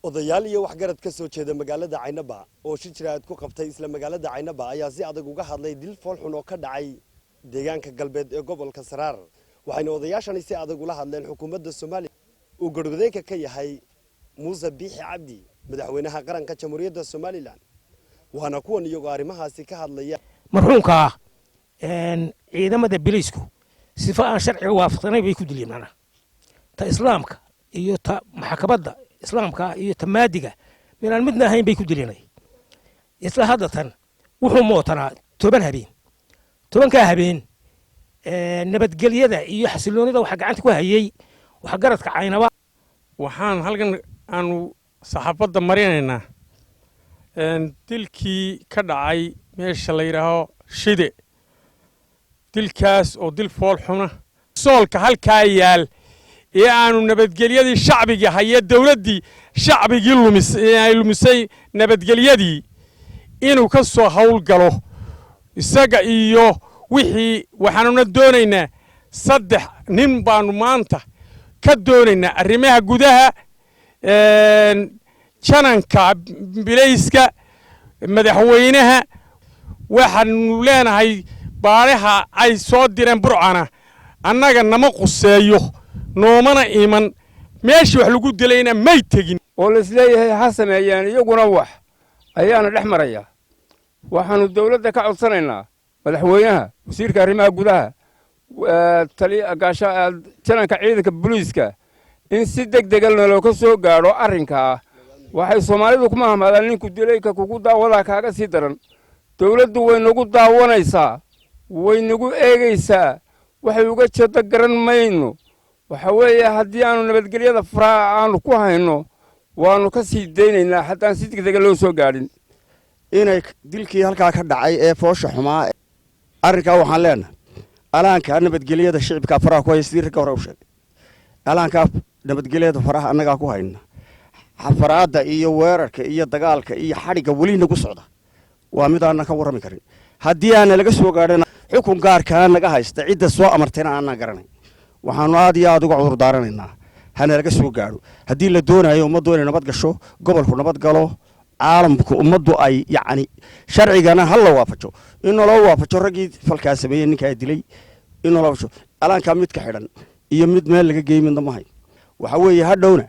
odayaal iyo waxgarad ka soo jeeda magaalada Caynaba oo shijraad ku qabtay isla magaalada Caynaba ayaa si adag uga hadlay dil fool xun oo ka dhacay deegaanka galbeed ee gobolka Saraar waxayna odayaashani si adag ula hadleen xukuumadda Soomaaliya oo garwadeenka ka yahay Muuse Biixi Cabdi madaxweynaha qaranka Jamhuuriyadda Soomaaliland waana kuwan iyagoo arrimahaasi ka hadlaya marxuumka ciidamada biliisku sifa aan sharciga waafaqsanay bay ku dileen ta islaamka iyo ta maxkamadda islaamka iyo ta maadiga minaan midna ahayn bay ku dileen isla hadatan wuxuu mootanaa 10 habeen 10 habeen nabadgelyada iyo xasiloonida waxa gacanta ku hayay waxa garadka Caynaba waxaan halkan aanu saxaafadda marinaynaa dilkii ka dhacay meesha la yiraahdo Shide dilkaas oo dil fool xuna soolka halkaa yaal ee aanu nabadgelyadii shacbiga hayay dawladdii shacbigii lumisay nabadgelyadii inuu ka soo hawl galo isaga iyo wixii waxaanuna doonaynaa 3 nin baanu maanta ka doonaynaa arrimaha gudaha jananka bilayska madaxweynaha waxaanu leenahay baaraha ay soo direen burcana annaga nama quseeyo noomana iman meeshii wax lagu dilayna may tegin oo la isleeyahay ha sameeyaan iyaguna wax ayaana dhex maraya waxaanu dawladda ka codsanaynaa madaxweynaha wasiirka arrimaha gudaha jananka ciidanka booliiska in si degdeg ah loo ka soo gaaro arrinka waxay Soomaalidu kuma hamaadaan ninku dilayka kugu daawada kaaga sii daran dawladdu way nagu daawanaysaa way nagu eegaysaa waxay uga jeedo garan mayno waxa weeye haddii aanu nabadgelyada faraha aanu ku hayno waanu ka sii deynaynaa haddaan si degdeg loo soo gaadhin inay dilkii halkaa ka dhacay ee foosha xumaa arrinkaa waxaan leenahay alaanka nabadgelyada shicibka faraha ku haysta rag hore u sheegay alaanka nabadgelyada faraha annaga ku hayna xafaraada iyo weerarka iyo dagaalka iyo xariga wali nagu socda waa mid aan ka warrami karin haddii aan laga soo gaadhin xukun gaarka naga haysta cidda soo amartayna aan garanay waxaanu aad iyo aad uga cudur daaranaynaa hana laga soo gaaro haddii la doonayo ummaddu inay nabad gasho gobolku nabad galo caalamku ummaddu ay yacni sharcigana hal la waafajo in loo waafajo ragii falkaas sameeyay ninka dilay in loo waafajo alaanka mid ka xidhan iyo mid meel laga geeyay midna ma hay waxa weeye hadhowna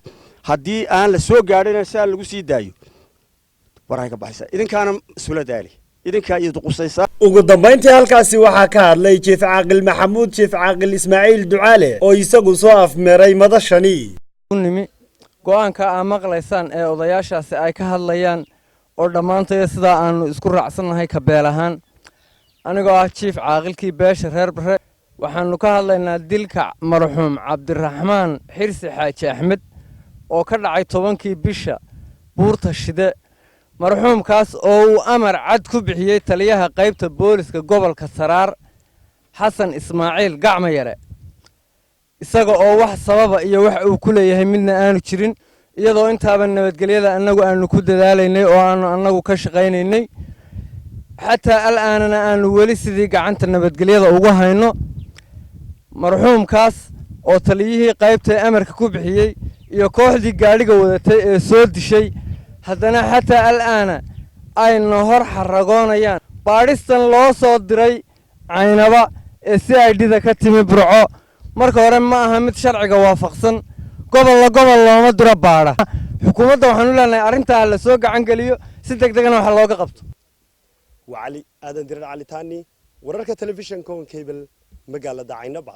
haddii aan la soo gaadhin saa lagu sii daayo waray ka baxaysa idinkaana suuladaali idinka iyo qusaysa ugu dambeyntii halkaasi waxa ka hadlay Chief Caaqil Maxamuud Chief Caaqil Ismaaciil Ducaale oo isagu soo afmeeray madashani go'aanka aan maqlaysaan ee odayaashaasi ay ka hadlayaan oo dhamaantay sida aanu isku raacsanahay ka beel ahaan anigoo ah Chief Caaqilkii beesha reer Bare waxaanu ka hadlaynaa dilka marxuum Cabdiraxmaan Xirsi Xaaji Axmed oo ka dhacay 10kii bisha buurta Shide marxuumkaas oo uu amar cad ku bixiyay taliyaha qaybta booliska gobolka Saraar Xasan Ismaaciil Gacmayare isaga oo wax sababa iyo wax uu ku leeyahay midna aanu jirin iyadoo intaaba nabadgelyada annagu aanu ku dadaalaynay oo aanu annagu ka shaqaynaynay xataa al'aanana aanu weli sidii gacanta nabadgelyada ugu hayno marxuumkaas oo taliyihii qaybta amarka ku bixiyay iyo kooxdii gaadhiga wadatay ee soo dishay haddana xataa al'aana ayna hor xaragoonayaan baadhistan loo soo diray Caynaba ee CID-da ka timi Burco marka hore ma aha mid sharciga waafaqsan gobol looma diro baadha xukuumadda waxaanu leenahay arrintaa la soo gacan geliyo si degdegna wax looga qabto وعلي آدم دير علي تاني ورركة تلفزيون كون كيبل مقالة Caynaba